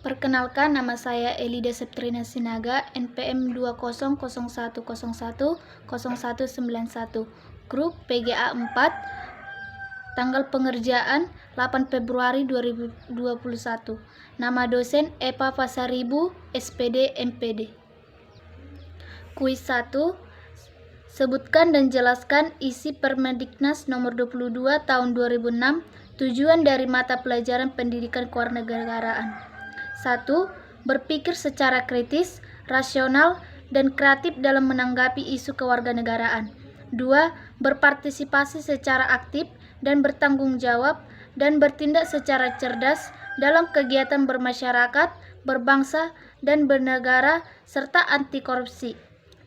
Perkenalkan, nama saya Elida Septrina Sinaga, NPM 2001010191, grup PGA 4, tanggal pengerjaan 8 Februari 2021. Nama dosen Epa Pasaribu, SPD MPD. Kuis 1. Sebutkan dan jelaskan isi Permendiknas nomor 22 tahun 2006, tujuan dari mata pelajaran pendidikan kewarganegaraan. 1. Berpikir secara kritis, rasional, dan kreatif dalam menanggapi isu kewarganegaraan. 2. Berpartisipasi secara aktif dan bertanggung jawab dan bertindak secara cerdas dalam kegiatan bermasyarakat, berbangsa, dan bernegara, serta anti korupsi.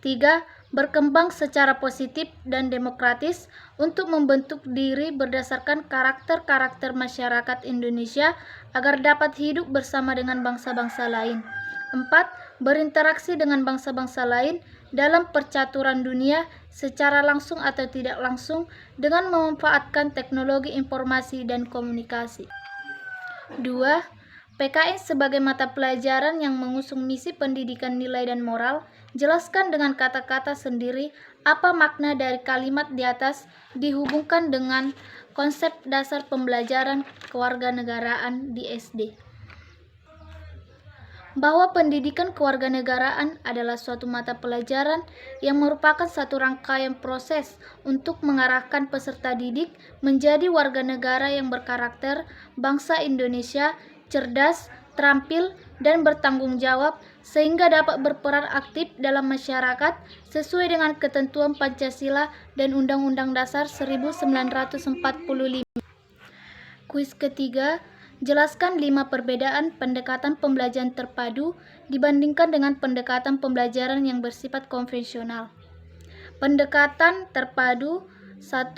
3. Berkembang secara positif dan demokratis untuk membentuk diri berdasarkan karakter-karakter masyarakat Indonesia agar dapat hidup bersama dengan bangsa-bangsa lain. 4. Berinteraksi dengan bangsa-bangsa lain dalam percaturan dunia secara langsung atau tidak langsung dengan memanfaatkan teknologi informasi dan komunikasi. 2. PKN sebagai mata pelajaran yang mengusung misi pendidikan nilai dan moral. Jelaskan dengan kata-kata sendiri apa makna dari kalimat di atas dihubungkan dengan konsep dasar pembelajaran kewarganegaraan di SD. Bahwa pendidikan kewarganegaraan adalah suatu mata pelajaran yang merupakan satu rangkaian proses untuk mengarahkan peserta didik menjadi warga negara yang berkarakter bangsa Indonesia, cerdas, terampil, dan bertanggung jawab sehingga dapat berperan aktif dalam masyarakat sesuai dengan ketentuan Pancasila dan Undang-Undang Dasar 1945. Kuis ketiga. Jelaskan 5 perbedaan pendekatan pembelajaran terpadu dibandingkan dengan pendekatan pembelajaran yang bersifat konvensional. Pendekatan terpadu. 1.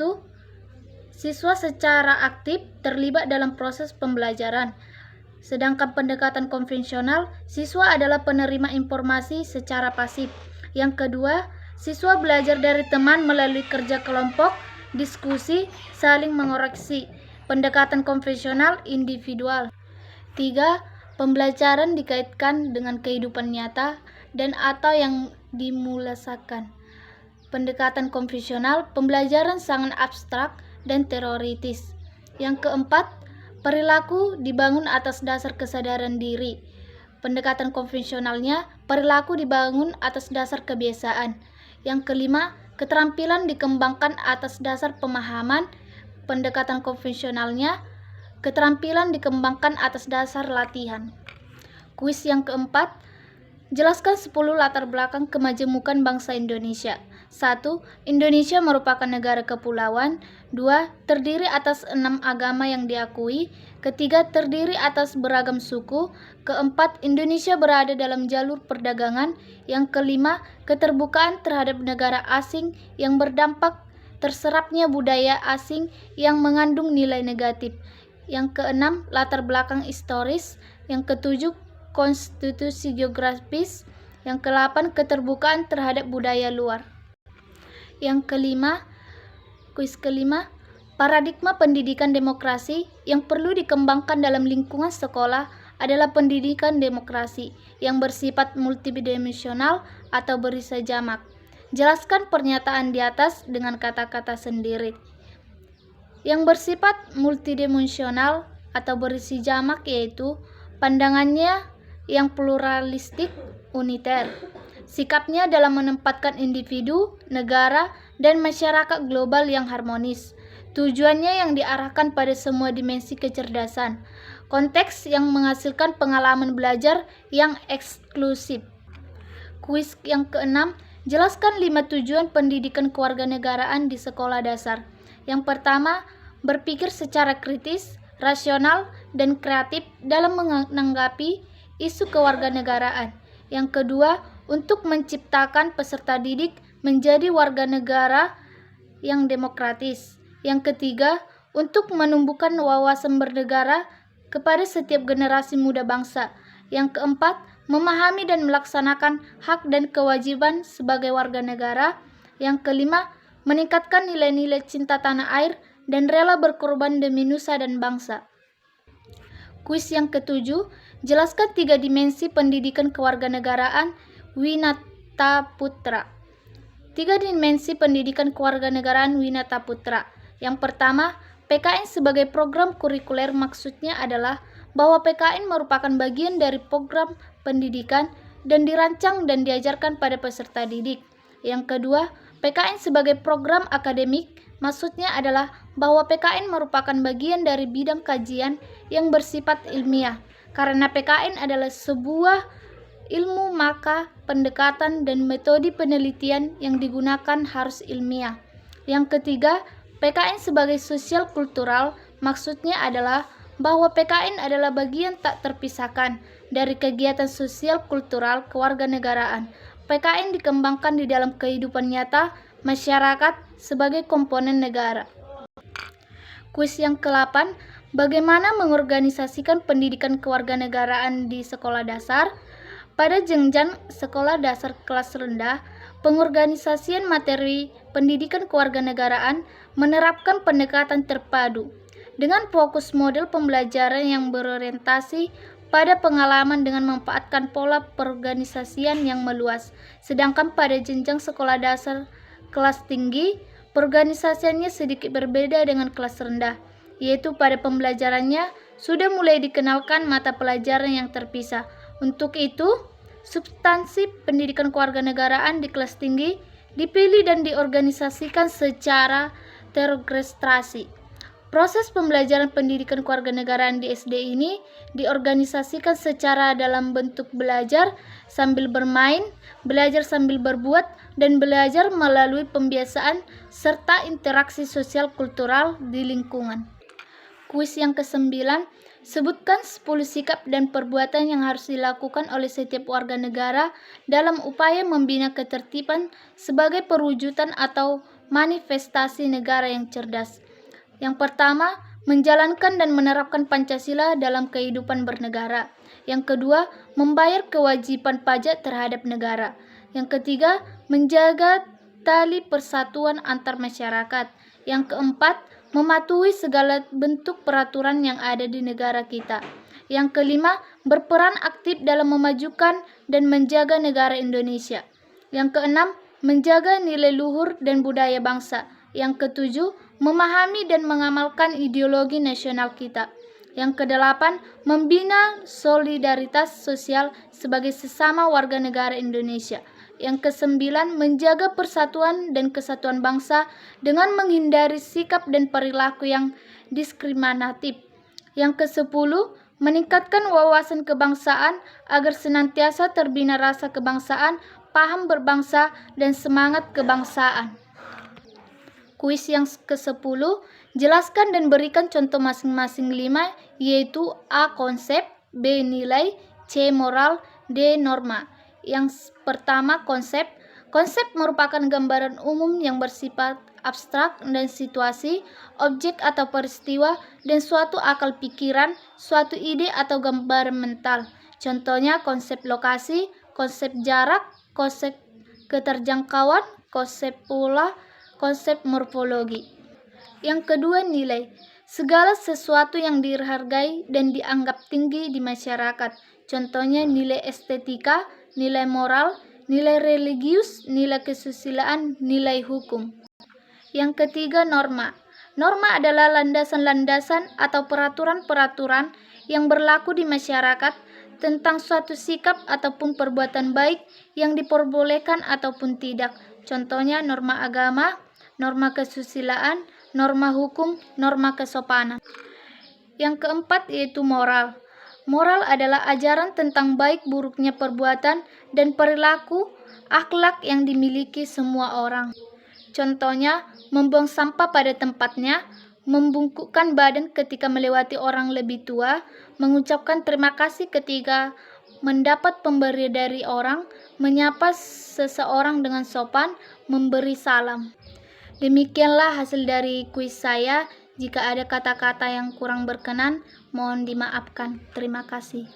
Siswa secara aktif terlibat dalam proses pembelajaran. Sedangkan pendekatan konvensional, siswa adalah penerima informasi secara pasif. Yang kedua, siswa belajar dari teman melalui kerja kelompok, diskusi, saling mengoreksi. Pendekatan konvensional individual. 3. Pembelajaran dikaitkan dengan kehidupan nyata dan atau yang dimulasakan. Pendekatan konvensional, pembelajaran sangat abstrak dan teoritis. Yang keempat, perilaku dibangun atas dasar kesadaran diri. Pendekatan konvensionalnya, perilaku dibangun atas dasar kebiasaan. Yang kelima, keterampilan dikembangkan atas dasar pemahaman. Pendekatan konvensionalnya, keterampilan dikembangkan atas dasar latihan. Kuis yang keempat, jelaskan 10 latar belakang kemajemukan bangsa Indonesia. 1. Indonesia merupakan negara kepulauan. 2. Terdiri atas 6 agama yang diakui. Ketiga, terdiri atas beragam suku. Keempat, Indonesia berada dalam jalur perdagangan. Yang kelima, keterbukaan terhadap negara asing yang berdampak terserapnya budaya asing yang mengandung nilai negatif. Yang keenam, latar belakang historis. Yang ketujuh, konstitusi geografis. Yang kedelapan, keterbukaan terhadap budaya luar. Yang kelima, kuis kelima, paradigma pendidikan demokrasi yang perlu dikembangkan dalam lingkungan sekolah adalah pendidikan demokrasi yang bersifat multidimensional atau berisi jamak. Jelaskan pernyataan di atas dengan kata-kata sendiri. Yang bersifat multidimensional atau berisi jamak yaitu pandangannya yang pluralistik, uniter. Sikapnya dalam menempatkan individu, negara, dan masyarakat global yang harmonis. Tujuannya yang diarahkan pada semua dimensi kecerdasan. Konteks yang menghasilkan pengalaman belajar yang eksklusif. Kuis yang keenam, jelaskan 5 tujuan pendidikan kewarganegaraan di sekolah dasar. Yang pertama, berpikir secara kritis, rasional, dan kreatif dalam menanggapi isu kewarganegaraan. Yang kedua, untuk menciptakan peserta didik menjadi warga negara yang demokratis. Yang ketiga, untuk menumbuhkan wawasan bernegara kepada setiap generasi muda bangsa. Yang keempat, memahami dan melaksanakan hak dan kewajiban sebagai warga negara. Yang kelima, meningkatkan nilai-nilai cinta tanah air dan rela berkorban demi nusa dan bangsa. Kuis yang ketujuh, jelaskan 3 dimensi pendidikan kewarganegaraan Winata Putra. 3 dimensi pendidikan kewarganegaraan Winata Putra. Yang pertama, PKN sebagai program kurikuler maksudnya adalah bahwa PKN merupakan bagian dari program pendidikan dan dirancang dan diajarkan pada peserta didik. Yang kedua, PKN sebagai program akademik maksudnya adalah bahwa PKN merupakan bagian dari bidang kajian yang bersifat ilmiah. Karena PKN adalah sebuah ilmu, maka pendekatan dan metode penelitian yang digunakan harus ilmiah. Yang ketiga, PKN sebagai sosial kultural maksudnya adalah bahwa PKN adalah bagian tak terpisahkan dari kegiatan sosial kultural kewarganegaraan. PKN dikembangkan di dalam kehidupan nyata masyarakat sebagai komponen negara. Kuis yang ke-8, bagaimana mengorganisasikan pendidikan kewarganegaraan di sekolah dasar? Pada jenjang sekolah dasar kelas rendah, pengorganisasian materi pendidikan kewarganegaraan menerapkan pendekatan terpadu dengan fokus model pembelajaran yang berorientasi pada pengalaman dengan memanfaatkan pola perorganisasian yang meluas. Sedangkan pada jenjang sekolah dasar kelas tinggi, perorganisasiannya sedikit berbeda dengan kelas rendah, yaitu pada pembelajarannya sudah mulai dikenalkan mata pelajaran yang terpisah. Untuk itu, substansi pendidikan kewarganegaraan di kelas tinggi dipilih dan diorganisasikan secara terorkestrasi. Proses pembelajaran pendidikan kewarganegaraan di SD ini diorganisasikan secara dalam bentuk belajar sambil bermain, belajar sambil berbuat, dan belajar melalui pembiasaan serta interaksi sosial kultural di lingkungan. Kuis yang ke-9, sebutkan 10 sikap dan perbuatan yang harus dilakukan oleh setiap warga negara dalam upaya membina ketertiban sebagai perwujudan atau manifestasi negara yang cerdas. Yang pertama, menjalankan dan menerapkan Pancasila dalam kehidupan bernegara. Yang kedua, membayar kewajiban pajak terhadap negara. Yang ketiga, menjaga tali persatuan antar masyarakat. Yang keempat, mematuhi segala bentuk peraturan yang ada di negara kita. Yang kelima, berperan aktif dalam memajukan dan menjaga negara Indonesia. Yang keenam, menjaga nilai luhur dan budaya bangsa. Yang ketujuh, memahami dan mengamalkan ideologi nasional kita. Yang kedelapan, membina solidaritas sosial sebagai sesama warga negara Indonesia. Yang kesembilan, menjaga persatuan dan kesatuan bangsa dengan menghindari sikap dan perilaku yang diskriminatif. Yang kesepuluh, meningkatkan wawasan kebangsaan agar senantiasa terbina rasa kebangsaan, paham berbangsa, dan semangat kebangsaan. Kuis yang ke-10, jelaskan dan berikan contoh masing-masing 5, yaitu A. Konsep, B. Nilai, C. Moral, D. Norma. Yang pertama, konsep. Konsep merupakan gambaran umum yang bersifat abstrak dan situasi, objek atau peristiwa, dan suatu akal pikiran, suatu ide atau gambaran mental. Contohnya konsep lokasi, konsep jarak, konsep keterjangkauan, konsep pola, konsep morfologi. Yang kedua, nilai. Segala sesuatu yang dihargai dan dianggap tinggi di masyarakat. Contohnya nilai estetika, nilai moral, nilai religius, nilai kesusilaan, nilai hukum. Yang ketiga, norma. Norma adalah landasan-landasan atau peraturan-peraturan yang berlaku di masyarakat tentang suatu sikap ataupun perbuatan baik yang diperbolehkan ataupun tidak. Contohnya norma agama, norma kesusilaan, norma hukum, norma kesopanan. Yang keempat yaitu moral. Moral adalah ajaran tentang baik buruknya perbuatan dan perilaku akhlak yang dimiliki semua orang. Contohnya, membuang sampah pada tempatnya, membungkukkan badan ketika melewati orang lebih tua, mengucapkan terima kasih ketika mendapat pemberian dari orang, menyapa seseorang dengan sopan, memberi salam. Demikianlah hasil dari kuis saya. Jika ada kata-kata yang kurang berkenan, mohon dimaafkan. Terima kasih.